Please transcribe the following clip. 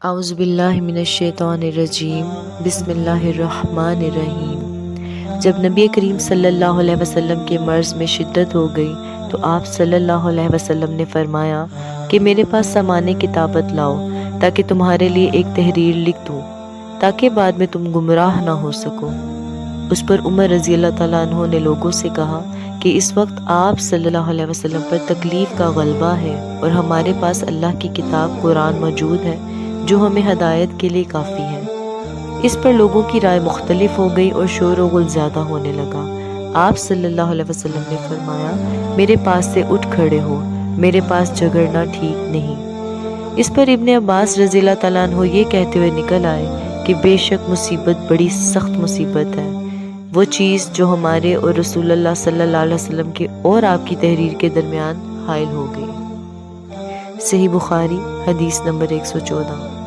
اعوذ باللہ من الشیطان الرجیم، بسم اللہ الرحمن الرحیم۔ جب نبی کریم صلی اللہ علیہ وسلم کے مرض میں شدت ہو گئی تو آپ صلی اللہ علیہ وسلم نے فرمایا کہ میرے پاس سامان کتابت لاؤ تاکہ تمہارے لیے ایک تحریر لکھ دوں تاکہ بعد میں تم گمراہ نہ ہو سکو۔ اس پر عمر رضی اللہ تعالیٰ عنہ نے لوگوں سے کہا کہ اس وقت آپ صلی اللہ علیہ وسلم پر تکلیف کا غلبہ ہے اور ہمارے پاس اللہ کی کتاب قرآن موجود ہے جو ہمیں ہدایت کے لیے کافی ہے۔ اس پر لوگوں کی رائے مختلف ہو گئی اور شور و غل زیادہ ہونے لگا۔ آپ صلی اللہ علیہ وسلم نے فرمایا، میرے پاس سے اٹھ کھڑے ہو، میرے پاس جھگڑنا ٹھیک نہیں۔ اس پر ابن عباس رضی اللہ تعالیٰ عنہ یہ کہتے ہوئے نکل آئے کہ بے شک مصیبت بڑی سخت مصیبت ہے، وہ چیز جو ہمارے اور رسول اللہ صلی اللہ علیہ وسلم کے اور آپ کی تحریر کے درمیان حائل ہو گئی۔ صحیح بخاری حدیث نمبر 114۔